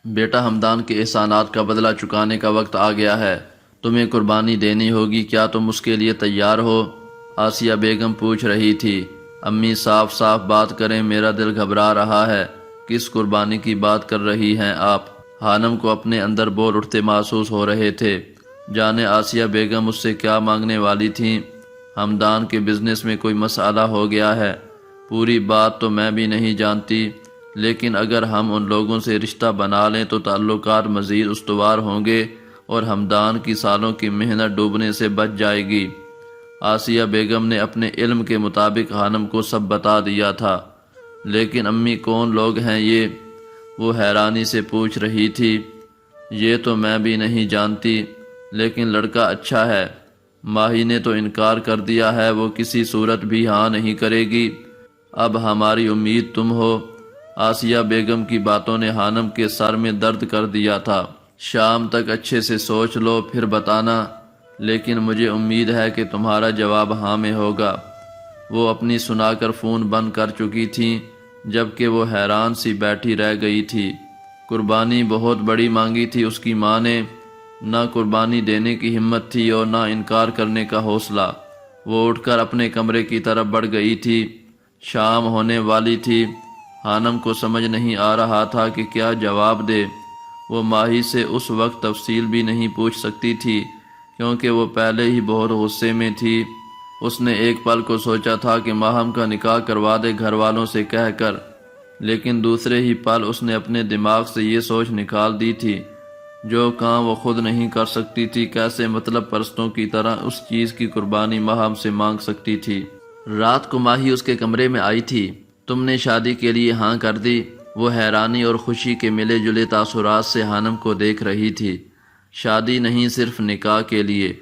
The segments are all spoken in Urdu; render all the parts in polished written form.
بیٹا ہمدان کے احسانات کا بدلہ چکانے کا وقت آ گیا ہے، تمہیں قربانی دینی ہوگی، کیا تم اس کے لیے تیار ہو؟ آسیہ بیگم پوچھ رہی تھی۔ امی صاف صاف بات کریں، میرا دل گھبرا رہا ہے، کس قربانی کی بات کر رہی ہیں آپ؟ خانم کو اپنے اندر بول اٹھتے محسوس ہو رہے تھے، جانے آسیہ بیگم اس سے کیا مانگنے والی تھیں۔ ہمدان کے بزنس میں کوئی مسئلہ ہو گیا ہے، پوری بات تو میں بھی نہیں جانتی، لیکن اگر ہم ان لوگوں سے رشتہ بنا لیں تو تعلقات مزید استوار ہوں گے اور ہمدان کی سالوں کی محنت ڈوبنے سے بچ جائے گی۔ آسیہ بیگم نے اپنے علم کے مطابق خانم کو سب بتا دیا تھا۔ لیکن امی کون لوگ ہیں یہ؟ وہ حیرانی سے پوچھ رہی تھی۔ یہ تو میں بھی نہیں جانتی، لیکن لڑکا اچھا ہے۔ ماہی نے تو انکار کر دیا ہے، وہ کسی صورت بھی ہاں نہیں کرے گی۔ اب ہماری امید تم ہو۔ آسیہ بیگم کی باتوں نے خانم کے سر میں درد کر دیا تھا۔ شام تک اچھے سے سوچ لو پھر بتانا، لیکن مجھے امید ہے کہ تمہارا جواب ہاں میں ہوگا۔ وہ اپنی سنا کر فون بند کر چکی تھیں، جبکہ وہ حیران سی بیٹھی رہ گئی تھی۔ قربانی بہت بڑی مانگی تھی اس کی ماں نے، نہ قربانی دینے کی ہمت تھی اور نہ انکار کرنے کا حوصلہ۔ وہ اٹھ کر اپنے کمرے کی طرف بڑھ گئی تھی۔ شام ہونے والی تھی، خانم کو سمجھ نہیں آ رہا تھا کہ کیا جواب دے۔ وہ ماہی سے اس وقت تفصیل بھی نہیں پوچھ سکتی تھی، کیونکہ وہ پہلے ہی بہت غصے میں تھی۔ اس نے ایک پل کو سوچا تھا کہ ماہم کا نکاح کروا دے گھر والوں سے کہہ کر، لیکن دوسرے ہی پل اس نے اپنے دماغ سے یہ سوچ نکال دی تھی، جو کام وہ خود نہیں کر سکتی تھی کیسے مطلب پرستوں کی طرح اس چیز کی قربانی ماہم سے مانگ سکتی تھی۔ رات کو ماہی اس کے کمرے میں آئی تھی۔ تم نے شادی کے لیے ہاں کر دی؟ وہ حیرانی اور خوشی کے ملے جلے تاثرات سے خانم کو دیکھ رہی تھی۔ شادی نہیں، صرف نکاح کے لیے،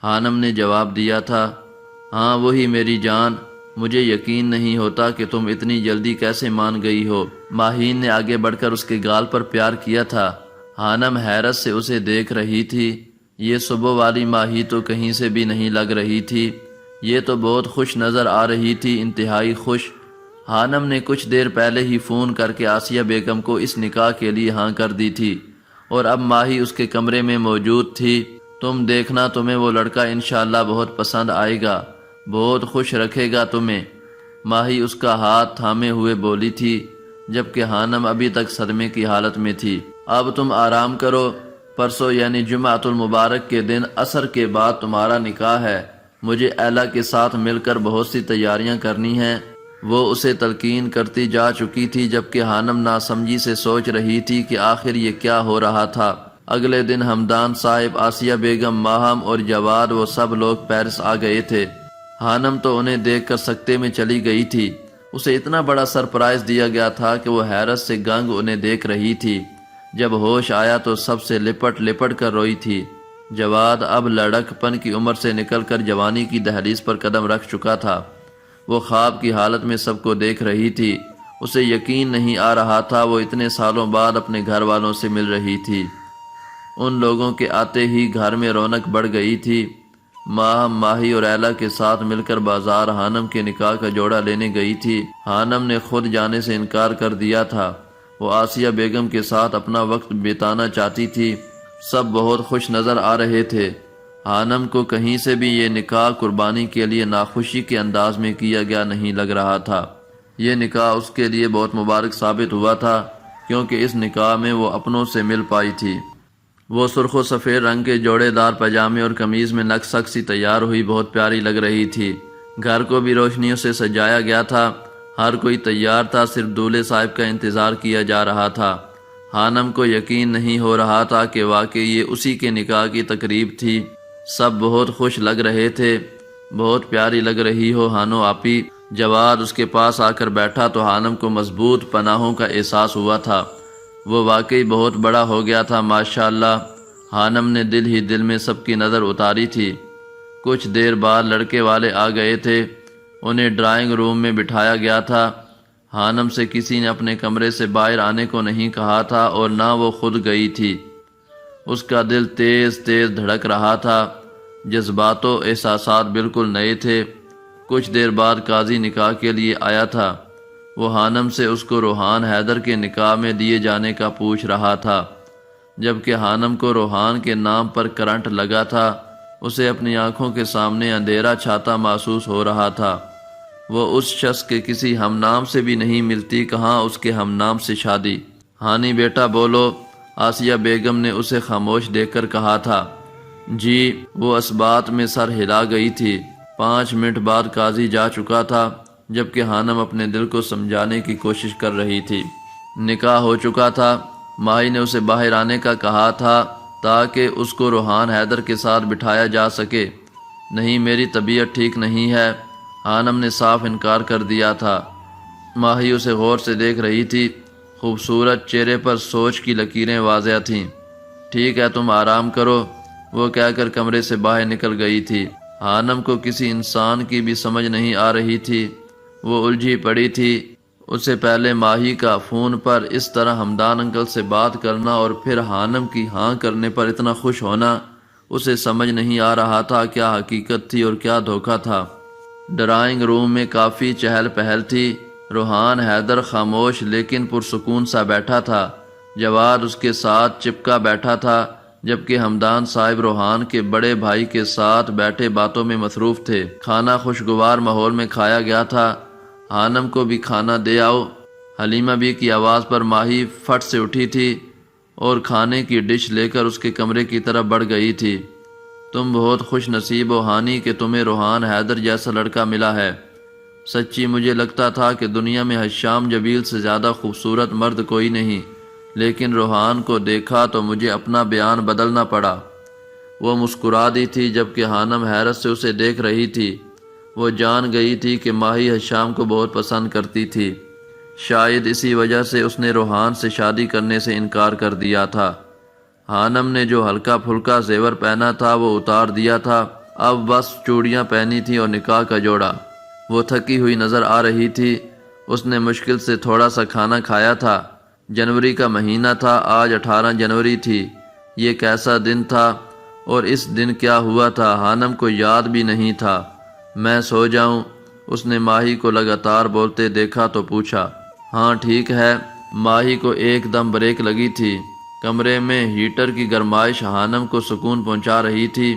خانم نے جواب دیا تھا۔ ہاں وہی میری جان، مجھے یقین نہیں ہوتا کہ تم اتنی جلدی کیسے مان گئی ہو۔ ماہین نے آگے بڑھ کر اس کے گال پر پیار کیا تھا۔ خانم حیرت سے اسے دیکھ رہی تھی۔ یہ صبح والی ماہی تو کہیں سے بھی نہیں لگ رہی تھی، یہ تو بہت خوش نظر آ رہی تھی، انتہائی خوش۔ خانم نے کچھ دیر پہلے ہی فون کر کے آسیہ بیگم کو اس نکاح کے لیے ہاں کر دی تھی، اور اب ماہی اس کے کمرے میں موجود تھی۔ تم دیکھنا، تمہیں وہ لڑکا انشاءاللہ بہت پسند آئے گا، بہت خوش رکھے گا تمہیں۔ ماہی اس کا ہاتھ تھامے ہوئے بولی تھی، جبکہ خانم ابھی تک صدمے کی حالت میں تھی۔ اب تم آرام کرو، پرسوں یعنی جمعۃ المبارک کے دن عصر کے بعد تمہارا نکاح ہے۔ مجھے ایلا کے ساتھ مل کر بہت سی تیاریاں کرنی ہیں۔ وہ اسے تلقین کرتی جا چکی تھی، جبکہ خانم ناسمجھی سے سوچ رہی تھی کہ آخر یہ کیا ہو رہا تھا۔ اگلے دن ہمدان صاحب، آسیہ بیگم، ماہم اور جواد، وہ سب لوگ پیرس آ گئے تھے۔ خانم تو انہیں دیکھ کر سکتے میں چلی گئی تھی۔ اسے اتنا بڑا سرپرائز دیا گیا تھا کہ وہ حیرت سے گنگ انہیں دیکھ رہی تھی۔ جب ہوش آیا تو سب سے لپٹ لپٹ کر روئی تھی۔ جواد اب لڑک پن کی عمر سے نکل کر جوانی کی دہلیز پر قدم رکھ چکا تھا۔ وہ خواب کی حالت میں سب کو دیکھ رہی تھی۔ اسے یقین نہیں آ رہا تھا وہ اتنے سالوں بعد اپنے گھر والوں سے مل رہی تھی۔ ان لوگوں کے آتے ہی گھر میں رونق بڑھ گئی تھی۔ ماہم ماہی اور ایلا کے ساتھ مل کر بازار خانم کے نکاح کا جوڑا لینے گئی تھی۔ خانم نے خود جانے سے انکار کر دیا تھا، وہ آسیہ بیگم کے ساتھ اپنا وقت بتانا چاہتی تھی۔ سب بہت خوش نظر آ رہے تھے۔ خانم کو کہیں سے بھی یہ نکاح قربانی کے لیے ناخوشی کے انداز میں کیا گیا نہیں لگ رہا تھا۔ یہ نکاح اس کے لیے بہت مبارک ثابت ہوا تھا، کیونکہ اس نکاح میں وہ اپنوں سے مل پائی تھی۔ وہ سرخ و سفید رنگ کے جوڑے دار پاجامے اور قمیض میں نک سک سی تیار ہوئی بہت پیاری لگ رہی تھی۔ گھر کو بھی روشنیوں سے سجایا گیا تھا، ہر کوئی تیار تھا، صرف دولہے صاحب کا انتظار کیا جا رہا تھا۔ خانم کو یقین نہیں ہو رہا تھا کہ واقعی یہ اسی کے نکاح کی تقریب تھی۔ سب بہت خوش لگ رہے تھے۔ بہت پیاری لگ رہی ہو ہانو آپی۔ جواد اس کے پاس آ کر بیٹھا تو خانم کو مضبوط پناہوں کا احساس ہوا تھا۔ وہ واقعی بہت بڑا ہو گیا تھا ماشاءاللہ۔ خانم نے دل ہی دل میں سب کی نظر اتاری تھی۔ کچھ دیر بعد لڑکے والے آ گئے تھے، انہیں ڈرائنگ روم میں بٹھایا گیا تھا۔ خانم سے کسی نے اپنے کمرے سے باہر آنے کو نہیں کہا تھا اور نہ وہ خود گئی تھی۔ اس کا دل تیز تیز دھڑک رہا تھا، جذبات و احساسات بالکل نئے تھے۔ کچھ دیر بعد قاضی نکاح کے لیے آیا تھا۔ وہ حانم سے اس کو روحان حیدر کے نکاح میں دیے جانے کا پوچھ رہا تھا، جبکہ حانم کو روحان کے نام پر کرنٹ لگا تھا۔ اسے اپنی آنکھوں کے سامنے اندھیرا چھاتا محسوس ہو رہا تھا۔ وہ اس شخص کے کسی ہم نام سے بھی نہیں ملتی، کہاں اس کے ہم نام سے شادی۔ ہانی بیٹا بولو، آسیہ بیگم نے اسے خاموش دیکھ کر کہا تھا۔ جی، وہ اس بات میں سر ہلا گئی تھی۔ 5 منٹ بعد قاضی جا چکا تھا، جبکہ حانم اپنے دل کو سمجھانے کی کوشش کر رہی تھی۔ نکاح ہو چکا تھا۔ ماہی نے اسے باہر آنے کا کہا تھا تاکہ اس کو روحان حیدر کے ساتھ بٹھایا جا سکے۔ نہیں، میری طبیعت ٹھیک نہیں ہے، حانم نے صاف انکار کر دیا تھا۔ ماہی اسے غور سے دیکھ رہی تھی۔ خوبصورت چہرے پر سوچ کی لکیریں واضح تھیں۔ ٹھیک ہے، تم آرام کرو، وہ کہہ کر کمرے سے باہر نکل گئی تھی۔ حانم کو کسی انسان کی بھی سمجھ نہیں آ رہی تھی۔ وہ الجھی پڑی تھی۔ اسے پہلے ماہی کا فون پر اس طرح حمدان انکل سے بات کرنا اور پھر حانم کی ہاں کرنے پر اتنا خوش ہونا، اسے سمجھ نہیں آ رہا تھا کیا حقیقت تھی اور کیا دھوکہ تھا۔ ڈرائنگ روم میں کافی چہل پہل تھی۔ روحان حیدر خاموش لیکن پرسکون سا بیٹھا تھا۔ جواد اس کے ساتھ چپکا بیٹھا تھا، جبکہ حمدان صاحب روحان کے بڑے بھائی کے ساتھ بیٹھے باتوں میں مصروف تھے۔ کھانا خوشگوار ماحول میں کھایا گیا تھا۔ حانم کو بھی کھانا دے آؤ، حلیمہ بی کی آواز پر ماہی فٹ سے اٹھی تھی اور کھانے کی ڈش لے کر اس کے کمرے کی طرف بڑھ گئی تھی۔ تم بہت خوش نصیب ہو ہانی کہ تمہیں روحان حیدر جیسا لڑکا ملا ہے۔ سچی مجھے لگتا تھا کہ دنیا میں حشام جبیل سے زیادہ خوبصورت مرد کوئی نہیں، لیکن روحان کو دیکھا تو مجھے اپنا بیان بدلنا پڑا۔ وہ مسکرا دی تھی، جبکہ حانم حیرت سے اسے دیکھ رہی تھی۔ وہ جان گئی تھی کہ ماہی حشام کو بہت پسند کرتی تھی، شاید اسی وجہ سے اس نے روحان سے شادی کرنے سے انکار کر دیا تھا۔ حانم نے جو ہلکا پھلکا زیور پہنا تھا وہ اتار دیا تھا، اب بس چوڑیاں پہنی تھی اور نکاح کا جوڑا۔ وہ تھکی ہوئی نظر آ رہی تھی۔ اس نے مشکل سے تھوڑا سا کھانا کھایا تھا۔ جنوری کا مہینہ تھا، آج 18 جنوری تھی۔ یہ کیسا دن تھا اور اس دن کیا ہوا تھا حانم کو یاد بھی نہیں تھا۔ میں سو جاؤں؟ اس نے ماہی کو لگاتار بولتے دیکھا تو پوچھا۔ ہاں ٹھیک ہے۔ ماہی کو ایک دم بریک لگی تھی۔ کمرے میں ہیٹر کی گرمائش حانم کو سکون پہنچا رہی تھی۔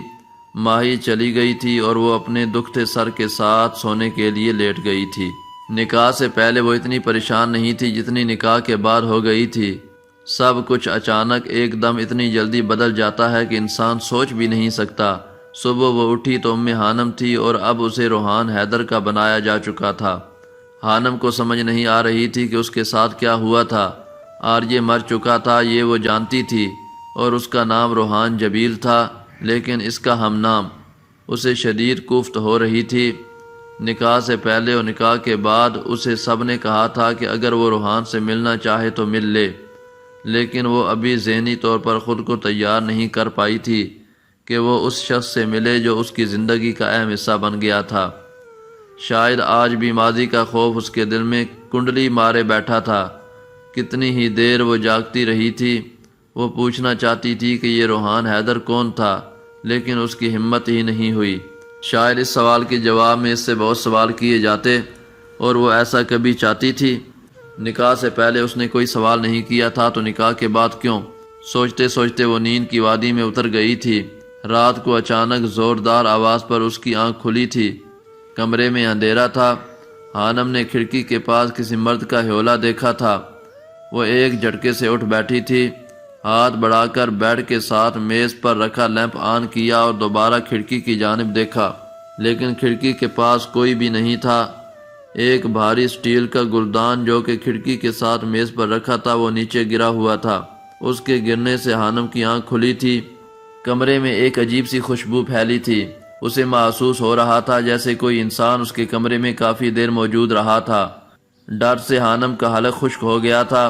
ماہی چلی گئی تھی اور وہ اپنے دکھتے سر کے ساتھ سونے کے لیے لیٹ گئی تھی۔ نکاح سے پہلے وہ اتنی پریشان نہیں تھی جتنی نکاح کے بعد ہو گئی تھی۔ سب کچھ اچانک ایک دم اتنی جلدی بدل جاتا ہے کہ انسان سوچ بھی نہیں سکتا۔ صبح وہ اٹھی تو حانم تھی اور اب اسے روحان حیدر کا بنایا جا چکا تھا۔ حانم کو سمجھ نہیں آ رہی تھی کہ اس کے ساتھ کیا ہوا تھا۔ آریہ مر چکا تھا، یہ وہ جانتی تھی، اور اس کا نام روحان جبیل تھا، لیکن اس کا ہم نام۔ اسے شدید کوفت ہو رہی تھی۔ نکاح سے پہلے اور نکاح کے بعد اسے سب نے کہا تھا کہ اگر وہ روحان سے ملنا چاہے تو مل لے، لیکن وہ ابھی ذہنی طور پر خود کو تیار نہیں کر پائی تھی کہ وہ اس شخص سے ملے جو اس کی زندگی کا اہم حصہ بن گیا تھا۔ شاید آج بھی ماضی کا خوف اس کے دل میں کنڈلی مارے بیٹھا تھا۔ کتنی ہی دیر وہ جاگتی رہی تھی۔ وہ پوچھنا چاہتی تھی کہ یہ روحان حیدر کون تھا، لیکن اس کی ہمت ہی نہیں ہوئی۔ شاید اس سوال کے جواب میں اس سے بہت سوال کیے جاتے، اور وہ ایسا کبھی چاہتی تھی۔ نکاح سے پہلے اس نے کوئی سوال نہیں کیا تھا تو نکاح کے بعد کیوں؟ سوچتے سوچتے وہ نیند کی وادی میں اتر گئی تھی۔ رات کو اچانک زوردار آواز پر اس کی آنکھ کھلی تھی۔ کمرے میں اندھیرا تھا۔ حانم نے کھڑکی کے پاس کسی مرد کا ہیولا دیکھا تھا۔ وہ ایک جھٹکے سے اٹھ بیٹھی تھی۔ ہاتھ بڑھا کر بیڈ کے ساتھ میز پر رکھا لیمپ آن کیا اور دوبارہ کھڑکی کی جانب دیکھا، لیکن کھڑکی کے پاس کوئی بھی نہیں تھا۔ ایک بھاری سٹیل کا گلدان جو کہ کھڑکی کے ساتھ میز پر رکھا تھا وہ نیچے گرا ہوا تھا۔ اس کے گرنے سے حانم کی آنکھ کھلی تھی۔ کمرے میں ایک عجیب سی خوشبو پھیلی تھی۔ اسے محسوس ہو رہا تھا جیسے کوئی انسان اس کے کمرے میں کافی دیر موجود رہا تھا۔ ڈر سے حانم کا حلق خشک ہو گیا تھا۔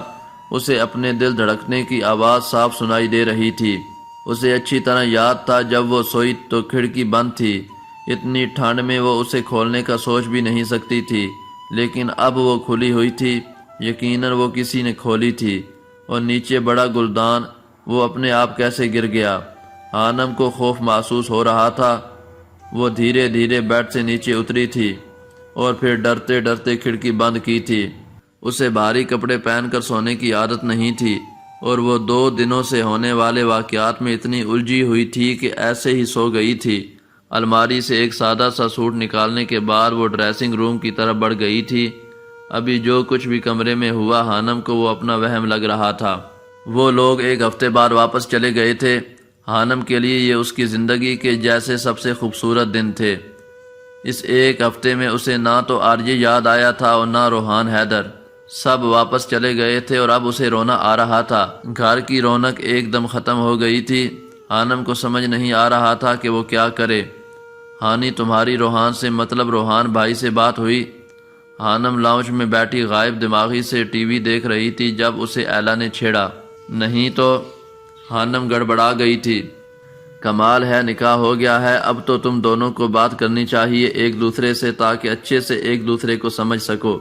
اسے اپنے دل دھڑکنے کی آواز صاف سنائی دے رہی تھی۔ اسے اچھی طرح یاد تھا جب وہ سوئی تو کھڑکی بند تھی۔ اتنی ٹھنڈ میں وہ اسے کھولنے کا سوچ بھی نہیں سکتی تھی، لیکن اب وہ کھلی ہوئی تھی۔ یقیناً وہ کسی نے کھولی تھی۔ اور نیچے بڑا گلدان، وہ اپنے آپ کیسے گر گیا؟ حانم کو خوف محسوس ہو رہا تھا۔ وہ دھیرے دھیرے بیڈ سے نیچے اتری تھی اور پھر ڈرتے ڈرتے کھڑکی بند کی تھی۔ اسے بھاری کپڑے پہن کر سونے کی عادت نہیں تھی، اور وہ 2 دنوں سے ہونے والے واقعات میں اتنی الجھی ہوئی تھی کہ ایسے ہی سو گئی تھی۔ الماری سے ایک سادہ سا سوٹ نکالنے کے بعد وہ ڈریسنگ روم کی طرف بڑھ گئی تھی۔ ابھی جو کچھ بھی کمرے میں ہوا، خانم کو وہ اپنا وہم لگ رہا تھا۔ وہ لوگ 1 ہفتے بعد واپس چلے گئے تھے۔ خانم کے لیے یہ اس کی زندگی کے جیسے سب سے خوبصورت دن تھے۔ اس 1 ہفتے میں اسے نہ تو آرجے یاد آیا تھا اور نہ روحان حیدر۔ سب واپس چلے گئے تھے اور اب اسے رونا آ رہا تھا۔ گھر کی رونق ایک دم ختم ہو گئی تھی۔ خانم کو سمجھ نہیں آ رہا تھا کہ وہ کیا کرے۔ ہانی تمہاری روحان سے مطلب روحان بھائی سے بات ہوئی؟ خانم لاؤنج میں بیٹھی غائب دماغی سے ٹی وی دیکھ رہی تھی جب اسے ایلا نے چھیڑا۔ نہیں تو؟ خانم گڑبڑا گئی تھی۔ کمال ہے، نکاح ہو گیا ہے، اب تو تم دونوں کو بات کرنی چاہیے ایک دوسرے سے، تاکہ اچھے سے ایک دوسرے کو سمجھ سکو۔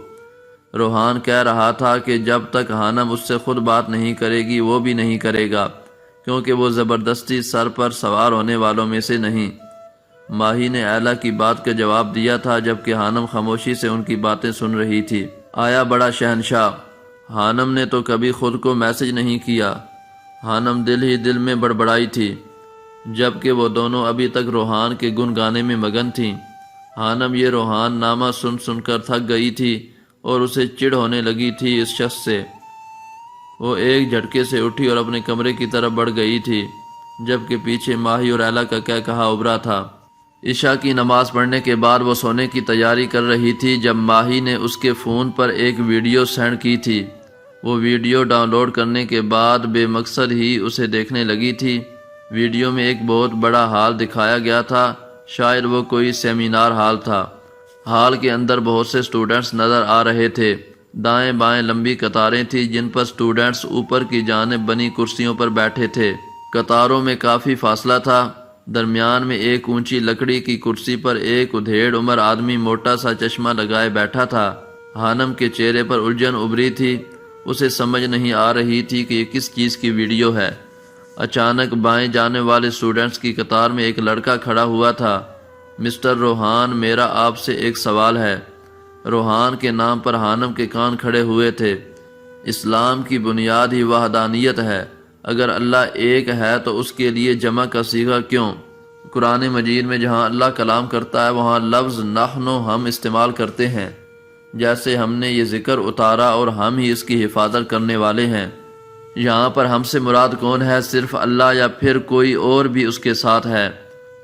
روحان کہہ رہا تھا کہ جب تک خانم اس سے خود بات نہیں کرے گی وہ بھی نہیں کرے گا، کیونکہ وہ زبردستی سر پر سوار ہونے والوں میں سے نہیں۔ ماہی نے ایلا کی بات کا جواب دیا تھا جبکہ خانم خاموشی سے ان کی باتیں سن رہی تھی۔ آیا بڑا شہنشاہ، خانم نے تو کبھی خود کو میسج نہیں کیا۔ خانم دل ہی دل میں بڑبڑائی تھی، جبکہ وہ دونوں ابھی تک روحان کے گن گانے میں مگن تھیں۔ خانم یہ روحان نامہ سن سن کر تھک گئی تھی اور اسے چڑ ہونے لگی تھی اس شخص سے۔ وہ ایک جھٹکے سے اٹھی اور اپنے کمرے کی طرف بڑھ گئی تھی، جبکہ پیچھے ماہی اور ایلا کا کہا ابھرا تھا۔ عشاء کی نماز پڑھنے کے بعد وہ سونے کی تیاری کر رہی تھی جب ماہی نے اس کے فون پر ایک ویڈیو سینڈ کی تھی۔ وہ ویڈیو ڈاؤن لوڈ کرنے کے بعد بے مقصد ہی اسے دیکھنے لگی تھی۔ ویڈیو میں ایک بہت بڑا ہال دکھایا گیا تھا، شاید وہ کوئی سیمینار ہال تھا۔ ہال کے اندر بہت سے اسٹوڈنٹس نظر آ رہے تھے۔ دائیں بائیں لمبی قطاریں تھیں جن پر اسٹوڈنٹس اوپر کی جانب بنی کرسیوں پر بیٹھے تھے۔ قطاروں میں کافی فاصلہ تھا۔ درمیان میں ایک اونچی لکڑی کی کرسی پر ایک ادھیڑ عمر آدمی موٹا سا چشمہ لگائے بیٹھا تھا۔ خانم کے چہرے پر الجھن ابھری تھی، اسے سمجھ نہیں آ رہی تھی کہ یہ کس چیز کی ویڈیو ہے۔ اچانک بائیں جانے والے اسٹوڈنٹس کی قطار میں ایک لڑکا کھڑا ہوا تھا۔ مسٹر روحان، میرا آپ سے ایک سوال ہے۔ روحان کے نام پر خانم کے کان کھڑے ہوئے تھے۔ اسلام کی بنیاد ہی وحدانیت ہے۔ اگر اللہ ایک ہے تو اس کے لیے جمع کا صیغہ کیوں؟ قرآن مجید میں جہاں اللہ کلام کرتا ہے وہاں لفظ نحن ہم استعمال کرتے ہیں، جیسے ہم نے یہ ذکر اتارا اور ہم ہی اس کی حفاظت کرنے والے ہیں۔ یہاں پر ہم سے مراد کون ہے؟ صرف اللہ یا پھر کوئی اور بھی اس کے ساتھ ہے؟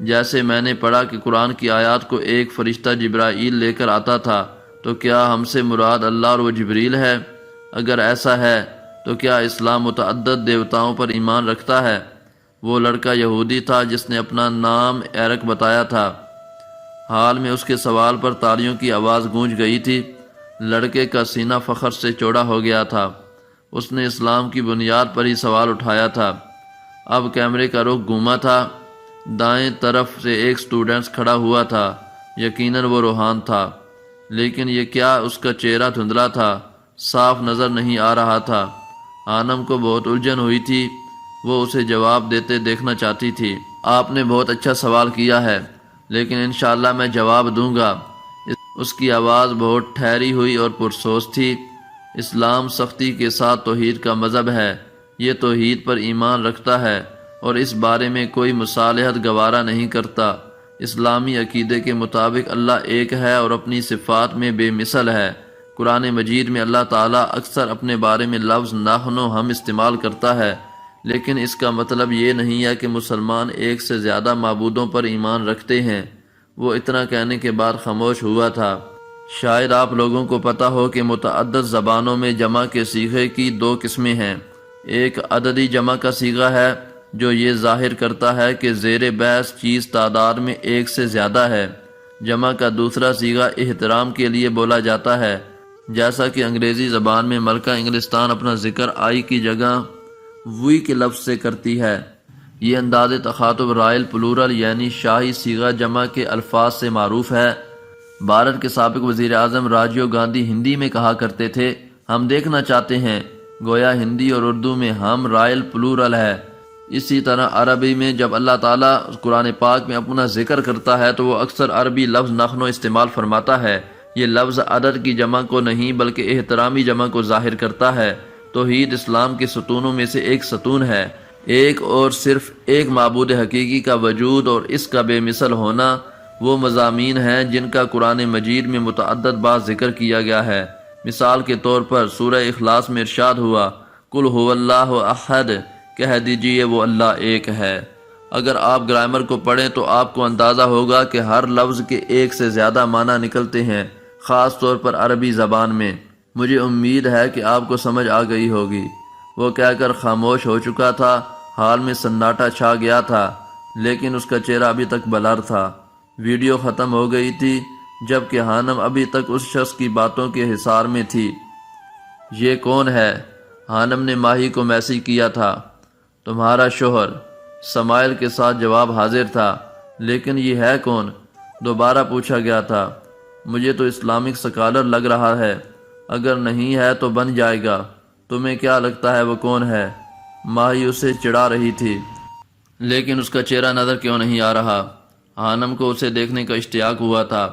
جیسے میں نے پڑھا کہ قرآن کی آیات کو ایک فرشتہ جبرائیل لے کر آتا تھا، تو کیا ہم سے مراد اللہ اور وہ جبریل ہے؟ اگر ایسا ہے تو کیا اسلام متعدد دیوتاؤں پر ایمان رکھتا ہے؟ وہ لڑکا یہودی تھا جس نے اپنا نام ایرک بتایا تھا۔ حال میں اس کے سوال پر تالیوں کی آواز گونج گئی تھی۔ لڑکے کا سینہ فخر سے چوڑا ہو گیا تھا۔ اس نے اسلام کی بنیاد پر ہی سوال اٹھایا تھا۔ اب کیمرے کا رخ گھوما تھا۔ دائیں طرف سے ایک اسٹوڈنٹ کھڑا ہوا تھا، یقیناً وہ روحان تھا، لیکن یہ کیا اس کا چہرہ دھندلا تھا، صاف نظر نہیں آ رہا تھا۔ خانم کو بہت الجھن ہوئی تھی، وہ اسے جواب دیتے دیکھنا چاہتی تھی۔ آپ نے بہت اچھا سوال کیا ہے، لیکن انشاءاللہ میں جواب دوں گا۔ اس کی آواز بہت ٹھہری ہوئی اور پرسوز تھی۔ اسلام سختی کے ساتھ توحید کا مذہب ہے، یہ توحید پر ایمان رکھتا ہے اور اس بارے میں کوئی مصالحت گوارا نہیں کرتا۔ اسلامی عقیدے کے مطابق اللہ ایک ہے اور اپنی صفات میں بے مثل ہے۔ قرآن مجید میں اللہ تعالیٰ اکثر اپنے بارے میں لفظ نحن ہم استعمال کرتا ہے، لیکن اس کا مطلب یہ نہیں ہے کہ مسلمان ایک سے زیادہ معبودوں پر ایمان رکھتے ہیں۔ وہ اتنا کہنے کے بعد خاموش ہوا تھا۔ شاید آپ لوگوں کو پتہ ہو کہ متعدد زبانوں میں جمع کے صیغے کی 2 قسمیں ہیں۔ ایک عددی جمع کا صیغہ ہے جو یہ ظاہر کرتا ہے کہ زیر بحث چیز تعداد میں 1 سے زیادہ ہے۔ جمع کا دوسرا صیغہ احترام کے لیے بولا جاتا ہے، جیسا کہ انگریزی زبان میں ملکہ انگلستان اپنا ذکر آئی کی جگہ وی کے لفظ سے کرتی ہے۔ یہ انداز تخاطب رائل پلورل یعنی شاہی صیغہ جمع کے الفاظ سے معروف ہے۔ بھارت کے سابق وزیر اعظم راجیو گاندھی ہندی میں کہا کرتے تھے، ہم دیکھنا چاہتے ہیں، گویا ہندی اور اردو میں ہم رائل پلورل ہے۔ اسی طرح عربی میں جب اللہ تعالیٰ قرآن پاک میں اپنا ذکر کرتا ہے تو وہ اکثر عربی لفظ نحن استعمال فرماتا ہے، یہ لفظ عدد کی جمع کو نہیں بلکہ احترامی جمع کو ظاہر کرتا ہے۔ توحید اسلام کے ستونوں میں سے ایک ستون ہے۔ ایک اور صرف ایک معبود حقیقی کا وجود اور اس کا بے مثل ہونا وہ مضامین ہیں جن کا قرآن مجید میں متعدد بار ذکر کیا گیا ہے۔ مثال کے طور پر سورہ اخلاص میں ارشاد ہوا قل هو اللہ احد، کہہ دیجئے وہ اللہ ایک ہے۔ اگر آپ گرامر کو پڑھیں تو آپ کو اندازہ ہوگا کہ ہر لفظ کے ایک سے زیادہ معنی نکلتے ہیں، خاص طور پر عربی زبان میں۔ مجھے امید ہے کہ آپ کو سمجھ آ گئی ہوگی۔ وہ کہہ کر خاموش ہو چکا تھا، حال میں سناٹا چھا گیا تھا، لیکن اس کا چہرہ ابھی تک بلر تھا۔ ویڈیو ختم ہو گئی تھی جبکہ ہانم ابھی تک اس شخص کی باتوں کے حصار میں تھی۔ یہ کون ہے؟ ہانم نے ماہی کو میسج کیا تھا۔ تمہارا شوہر۔ سمائل کے ساتھ جواب حاضر تھا۔ لیکن یہ ہے کون؟ دوبارہ پوچھا گیا تھا۔ مجھے تو اسلامک سکالر لگ رہا ہے، اگر نہیں ہے تو بن جائے گا۔ تمہیں کیا لگتا ہے وہ کون ہے؟ ماہی اسے چڑھا رہی تھی، لیکن اس کا چہرہ نظر کیوں نہیں آ رہا؟ ہانم کو اسے دیکھنے کا اشتیاق ہوا تھا۔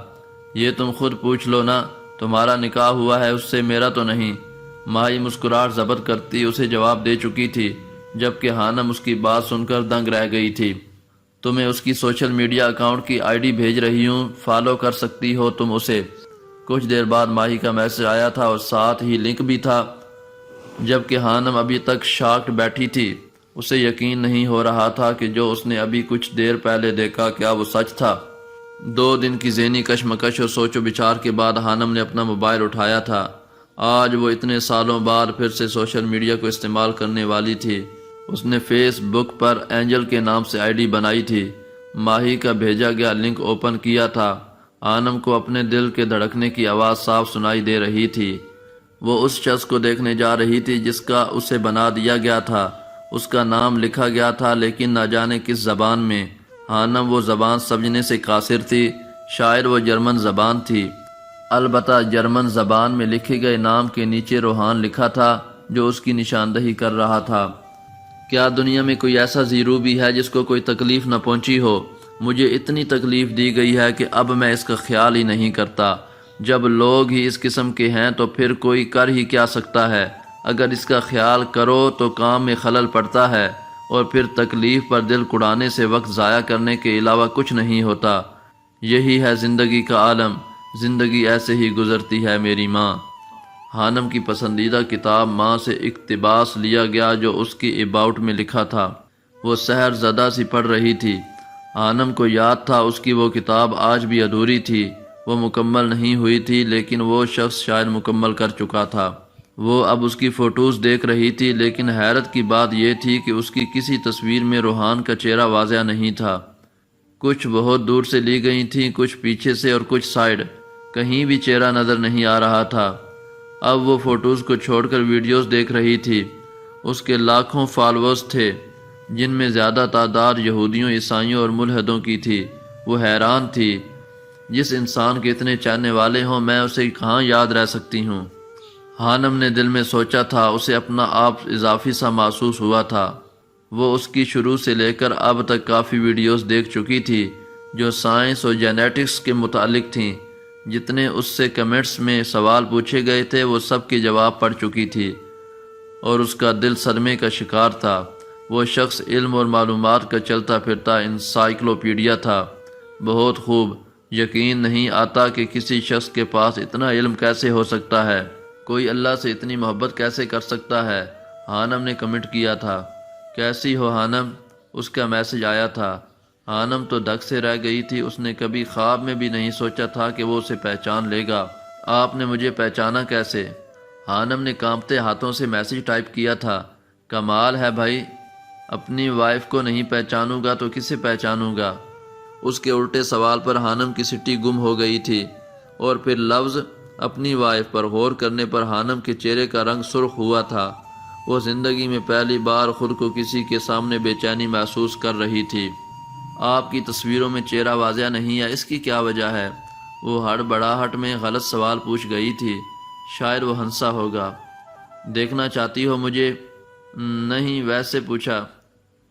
یہ تم خود پوچھ لو نا، تمہارا نکاح ہوا ہے اس سے، میرا تو نہیں۔ ماہی مسکراہٹ ضبط کرتی اسے جواب دے چکی تھی، جبکہ ہانم اس کی بات سن کر دنگ رہ گئی تھی۔ تمہیں اس کی سوشل میڈیا اکاؤنٹ کی آئی ڈی بھیج رہی ہوں، فالو کر سکتی ہو تم اسے۔ کچھ دیر بعد ماہی کا میسج آیا تھا اور ساتھ ہی لنک بھی تھا۔ جبکہ ہانم ابھی تک شاکڈ بیٹھی تھی، اسے یقین نہیں ہو رہا تھا کہ جو اس نے ابھی کچھ دیر پہلے دیکھا کیا وہ سچ تھا۔ 2 دن کی ذہنی کشمکش اور سوچ و بچار کے بعد ہانم نے اپنا موبائل اٹھایا تھا۔ آج وہ اتنے سالوں بعد پھر سے سوشل میڈیا کو استعمال کرنے والی تھی۔ اس نے فیس بک پر اینجل کے نام سے آئی ڈی بنائی تھی۔ ماہی کا بھیجا گیا لنک اوپن کیا تھا۔ ہانم کو اپنے دل کے دھڑکنے کی آواز صاف سنائی دے رہی تھی۔ وہ اس شخص کو دیکھنے جا رہی تھی جس کا اسے بنا دیا گیا تھا۔ اس کا نام لکھا گیا تھا، لیکن نہ جانے کس زبان میں۔ ہانم وہ زبان سمجھنے سے قاصر تھی، شاید وہ جرمن زبان تھی۔ البتہ جرمن زبان میں لکھے گئے نام کے نیچے روحان لکھا تھا جو اس کی نشاندہی کر رہا تھا۔ کیا دنیا میں کوئی ایسا زیرو بھی ہے جس کو کوئی تکلیف نہ پہنچی ہو؟ مجھے اتنی تکلیف دی گئی ہے کہ اب میں اس کا خیال ہی نہیں کرتا۔ جب لوگ ہی اس قسم کے ہیں تو پھر کوئی کر ہی کیا سکتا ہے؟ اگر اس کا خیال کرو تو کام میں خلل پڑتا ہے، اور پھر تکلیف پر دل کڑانے سے وقت ضائع کرنے کے علاوہ کچھ نہیں ہوتا۔ یہی ہے زندگی کا عالم، زندگی ایسے ہی گزرتی ہے میری ماں۔ ہانم کی پسندیدہ کتاب ماں سے اقتباس لیا گیا جو اس کی اباؤٹ میں لکھا تھا۔ وہ سحر زدہ سی پڑھ رہی تھی۔ ہانم کو یاد تھا اس کی وہ کتاب آج بھی ادھوری تھی، وہ مکمل نہیں ہوئی تھی، لیکن وہ شخص شاید مکمل کر چکا تھا۔ وہ اب اس کی فوٹوز دیکھ رہی تھی، لیکن حیرت کی بات یہ تھی کہ اس کی کسی تصویر میں روحان کا چہرہ واضح نہیں تھا۔ کچھ بہت دور سے لی گئی تھیں، کچھ پیچھے سے اور کچھ سائیڈ، کہیں بھی چہرہ نظر نہیں آ رہا تھا۔ اب وہ فوٹوز کو چھوڑ کر ویڈیوز دیکھ رہی تھی۔ اس کے لاکھوں فالوورز تھے، جن میں زیادہ تعداد یہودیوں، عیسائیوں اور ملحدوں کی تھی۔ وہ حیران تھی، جس انسان کے اتنے چاہنے والے ہوں میں اسے کہاں یاد رہ سکتی ہوں؟ ہانم نے دل میں سوچا تھا۔ اسے اپنا آپ اضافی سا محسوس ہوا تھا۔ وہ اس کی شروع سے لے کر اب تک کافی ویڈیوز دیکھ چکی تھی جو سائنس اور جینیٹکس کے متعلق تھیں۔ جتنے اس سے کمنٹس میں سوال پوچھے گئے تھے وہ سب کے جواب پڑھ چکی تھی، اور اس کا دل صدمے کا شکار تھا۔ وہ شخص علم اور معلومات کا چلتا پھرتا انسائکلوپیڈیا تھا۔ بہت خوب، یقین نہیں آتا کہ کسی شخص کے پاس اتنا علم کیسے ہو سکتا ہے، کوئی اللہ سے اتنی محبت کیسے کر سکتا ہے؟ ہانم نے کمنٹ کیا تھا۔ کیسی ہو ہانم؟ اس کا میسج آیا تھا۔ ہانم تو دھک سے رہ گئی تھی، اس نے کبھی خواب میں بھی نہیں سوچا تھا کہ وہ اسے پہچان لے گا۔ آپ نے مجھے پہچانا کیسے؟ ہانم نے کانپتے ہاتھوں سے میسج ٹائپ کیا تھا۔ کمال ہے بھائی، اپنی وائف کو نہیں پہچانوں گا تو کسے پہچانوں گا؟ اس کے الٹے سوال پر ہانم کی سٹی گم ہو گئی تھی، اور پھر لفظ اپنی وائف پر غور کرنے پر ہانم کے چہرے کا رنگ سرخ ہوا تھا۔ وہ زندگی میں پہلی بار خود کو کسی کے سامنے بے چینی محسوس کر رہی تھی۔ آپ کی تصویروں میں چہرہ واضح نہیں ہے، اس کی کیا وجہ ہے؟ وہ ہڑبڑاہٹ میں غلط سوال پوچھ گئی تھی۔ شاید وہ ہنسا ہوگا۔ دیکھنا چاہتی ہو مجھے؟ نہیں، ویسے پوچھا۔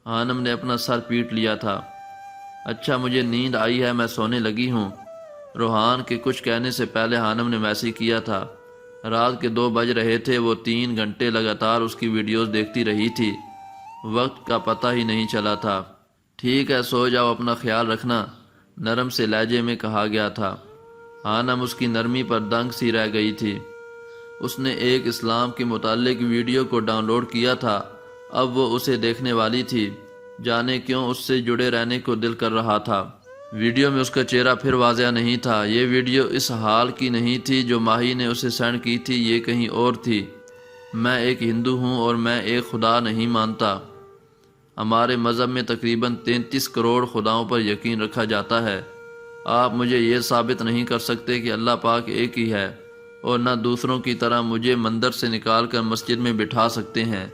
ہانم نے اپنا سر پیٹ لیا تھا۔ اچھا، مجھے نیند آئی ہے، میں سونے لگی ہوں۔ روحان کے کچھ کہنے سے پہلے خانم نے میسیج کیا تھا۔ رات کے 2 بج رہے تھے، وہ 3 گھنٹے لگاتار اس کی ویڈیوز دیکھتی رہی تھی، وقت کا پتہ ہی نہیں چلا تھا۔ ٹھیک ہے، سو جاؤ، اپنا خیال رکھنا، نرم سے لہجے میں کہا گیا تھا۔ خانم اس کی نرمی پر دنگ سی رہ گئی تھی۔ اس نے ایک اسلام کے متعلق ویڈیو کو ڈاؤن لوڈ کیا تھا، اب وہ اسے دیکھنے والی تھی۔ جانے کیوں اس سے جڑے رہنے کو دل کر رہا تھا۔ ویڈیو میں اس کا چہرہ پھر واضح نہیں تھا۔ یہ ویڈیو اس حال کی نہیں تھی جو ماہی نے اسے سینڈ کی تھی، یہ کہیں اور تھی۔ میں ایک ہندو ہوں اور میں ایک خدا نہیں مانتا۔ ہمارے مذہب میں تقریباً 33 کروڑ خداؤں پر یقین رکھا جاتا ہے۔ آپ مجھے یہ ثابت نہیں کر سکتے کہ اللہ پاک ایک ہی ہے، اور نہ دوسروں کی طرح مجھے مندر سے نکال کر مسجد میں بٹھا سکتے ہیں۔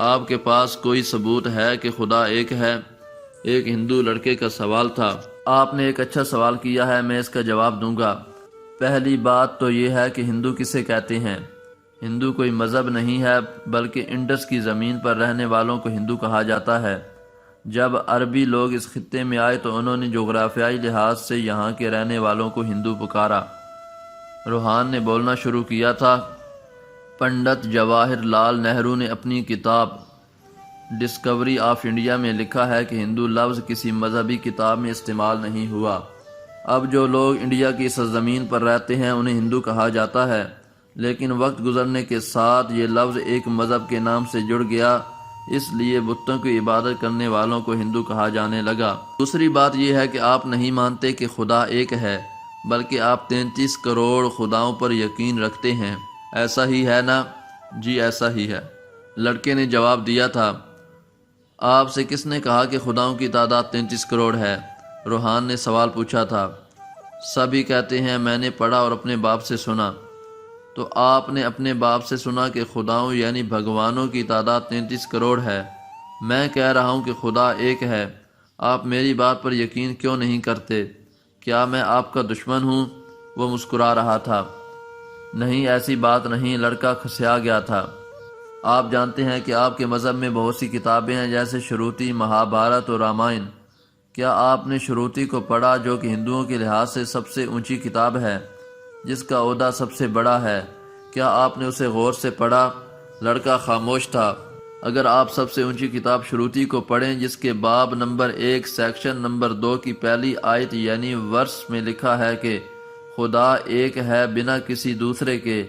آپ کے پاس کوئی ثبوت ہے کہ خدا ایک ہے؟ ایک ہندو لڑکے کا سوال تھا۔ آپ نے ایک اچھا سوال کیا ہے، میں اس کا جواب دوں گا۔ پہلی بات تو یہ ہے کہ ہندو کسے کہتے ہیں؟ ہندو کوئی مذہب نہیں ہے، بلکہ انڈس کی زمین پر رہنے والوں کو ہندو کہا جاتا ہے۔ جب عربی لوگ اس خطے میں آئے تو انہوں نے جغرافیائی لحاظ سے یہاں کے رہنے والوں کو ہندو پکارا۔ روحان نے بولنا شروع کیا تھا۔ پنڈت جواہر لال نہرو نے اپنی کتاب ڈسکوری آف انڈیا میں لکھا ہے کہ ہندو لفظ کسی مذہبی کتاب میں استعمال نہیں ہوا۔ اب جو لوگ انڈیا کی سرزمین پر رہتے ہیں انہیں ہندو کہا جاتا ہے، لیکن وقت گزرنے کے ساتھ یہ لفظ ایک مذہب کے نام سے جڑ گیا، اس لیے بتوں کی عبادت کرنے والوں کو ہندو کہا جانے لگا۔ دوسری بات یہ ہے کہ آپ نہیں مانتے کہ خدا ایک ہے، بلکہ آپ 33 کروڑ خداؤں پر یقین رکھتے ہیں، ایسا ہی ہے نا؟ جی ایسا ہی ہے، لڑکے نے جواب دیا تھا۔ آپ سے کس نے کہا کہ خداؤں کی تعداد 33 کروڑ ہے؟ روحان نے سوال پوچھا تھا۔ سبھی کہتے ہیں، میں نے پڑھا اور اپنے باپ سے سنا۔ تو آپ نے اپنے باپ سے سنا کہ خداؤں یعنی بھگوانوں کی تعداد 33 کروڑ ہے۔ میں کہہ رہا ہوں کہ خدا ایک ہے، آپ میری بات پر یقین کیوں نہیں کرتے؟ کیا میں آپ کا دشمن ہوں؟ وہ مسکرا رہا تھا۔ نہیں، ایسی بات نہیں، لڑکا کھسیا گیا تھا۔ آپ جانتے ہیں کہ آپ کے مذہب میں بہت سی کتابیں ہیں، جیسے شروتی، مہابھارت اور رامائن۔ کیا آپ نے شروتی کو پڑھا، جو کہ ہندوؤں کے لحاظ سے سب سے اونچی کتاب ہے، جس کا عہدہ سب سے بڑا ہے؟ کیا آپ نے اسے غور سے پڑھا؟ لڑکا خاموش تھا۔ اگر آپ سب سے اونچی کتاب شروتی کو پڑھیں، جس کے باب نمبر 1 سیکشن نمبر 2 کی پہلی آیت یعنی ورس میں لکھا ہے کہ خدا ایک ہے بنا کسی دوسرے کے،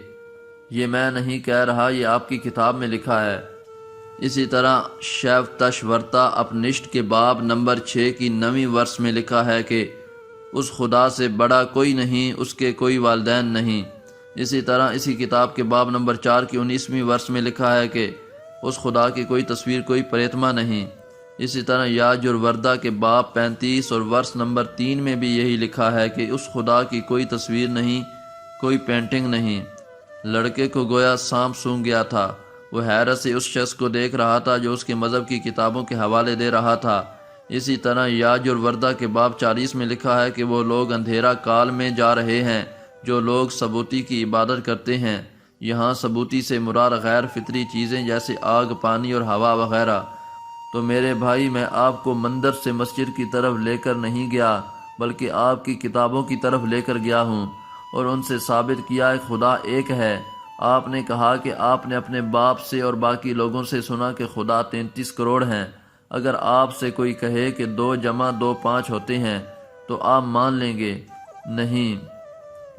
یہ میں نہیں کہہ رہا، یہ آپ کی کتاب میں لکھا ہے۔ اسی طرح شیو تشورتا اپنشد کے باب نمبر 6 کی 9ویں ورس میں لکھا ہے کہ اس خدا سے بڑا کوئی نہیں، اس کے کوئی والدین نہیں۔ اسی طرح اسی کتاب کے باب نمبر 4 کی 19ویں ورس میں لکھا ہے کہ اس خدا کی کوئی تصویر، کوئی پریتما نہیں۔ اسی طرح یاجوروردہ کے باب 35 اور ورس نمبر 3 میں بھی یہی لکھا ہے کہ اس خدا کی کوئی تصویر نہیں، کوئی پینٹنگ نہیں۔ لڑکے کو گویا سانپ سونگھ گیا تھا۔ وہ حیرت سے اس شخص کو دیکھ رہا تھا جو اس کے مذہب کی کتابوں کے حوالے دے رہا تھا۔ اسی طرح یاجوروردہ کے باب 40 میں لکھا ہے کہ وہ لوگ اندھیرا کال میں جا رہے ہیں جو لوگ ثبوتی کی عبادت کرتے ہیں۔ یہاں ثبوتی سے مراد غیر فطری چیزیں جیسے آگ، پانی اور ہوا وغیرہ۔ تو میرے بھائی، میں آپ کو مندر سے مسجد کی طرف لے کر نہیں گیا، بلکہ آپ کی کتابوں کی طرف لے کر گیا ہوں اور ان سے ثابت کیا کہ خدا ایک ہے۔ آپ نے کہا کہ آپ نے اپنے باپ سے اور باقی لوگوں سے سنا کہ خدا 33 کروڑ ہیں۔ اگر آپ سے کوئی کہے کہ 2 جمع 2 5 ہوتے ہیں تو آپ مان لیں گے؟ نہیں،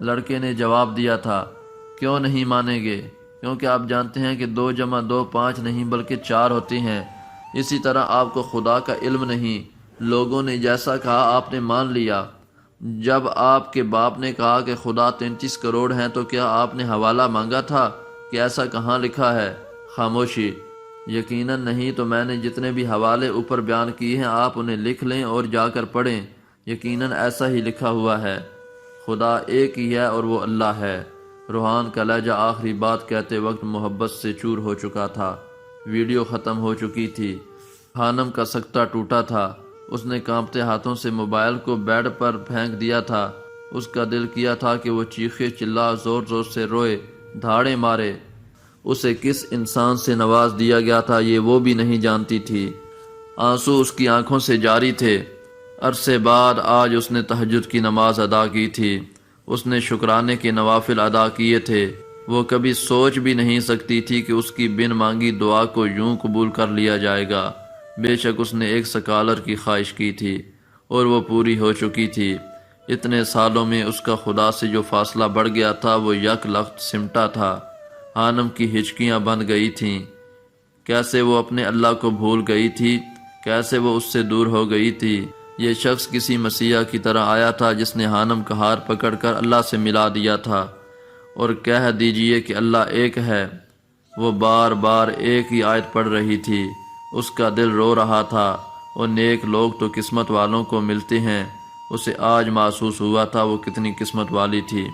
لڑکے نے جواب دیا تھا۔ کیوں نہیں مانیں گے؟ کیونکہ آپ جانتے ہیں کہ 2 جمع 2 5 نہیں بلکہ 4 ہوتے ہیں۔ اسی طرح آپ کو خدا کا علم نہیں، لوگوں نے جیسا کہا آپ نے مان لیا۔ جب آپ کے باپ نے کہا کہ خدا 33 کروڑ ہیں تو کیا آپ نے حوالہ مانگا تھا کہ ایسا کہاں لکھا ہے؟ خاموشی۔ یقیناً نہیں، تو میں نے جتنے بھی حوالے اوپر بیان کیے ہیں آپ انہیں لکھ لیں اور جا کر پڑھیں، یقیناً ایسا ہی لکھا ہوا ہے۔ خدا ایک ہی ہے اور وہ اللہ ہے۔ روحان کا لہجہ آخری بات کہتے وقت محبت سے چور ہو چکا تھا۔ ویڈیو ختم ہو چکی تھی۔ خانم کا سکتہ ٹوٹا تھا۔ اس نے کانپتے ہاتھوں سے موبائل کو بیڈ پر پھینک دیا تھا۔ اس کا دل کیا تھا کہ وہ چیخے، چلا، زور زور سے روئے، دھاڑے مارے۔ اسے کس انسان سے نواز دیا گیا تھا یہ وہ بھی نہیں جانتی تھی۔ آنسو اس کی آنکھوں سے جاری تھے۔ عرصے بعد آج اس نے تہجد کی نماز ادا کی تھی۔ اس نے شکرانے کے نوافل ادا کیے تھے۔ وہ کبھی سوچ بھی نہیں سکتی تھی کہ اس کی بن مانگی دعا کو یوں قبول کر لیا جائے گا۔ بے شک اس نے ایک سکالر کی خواہش کی تھی اور وہ پوری ہو چکی تھی۔ اتنے سالوں میں اس کا خدا سے جو فاصلہ بڑھ گیا تھا وہ یک لخت سمٹا تھا۔ حانم کی ہچکیاں بند گئی تھیں۔ کیسے وہ اپنے اللہ کو بھول گئی تھی، کیسے وہ اس سے دور ہو گئی تھی۔ یہ شخص کسی مسیحا کی طرح آیا تھا جس نے حانم کا ہار پکڑ کر اللہ سے ملا دیا تھا اور کہہ دیجئے کہ اللہ ایک ہے۔ وہ بار بار ایک ہی آیت پڑھ رہی تھی۔ اس کا دل رو رہا تھا اور نیک لوگ تو قسمت والوں کو ملتے ہیں۔ اسے آج محسوس ہوا تھا وہ کتنی قسمت والی تھی۔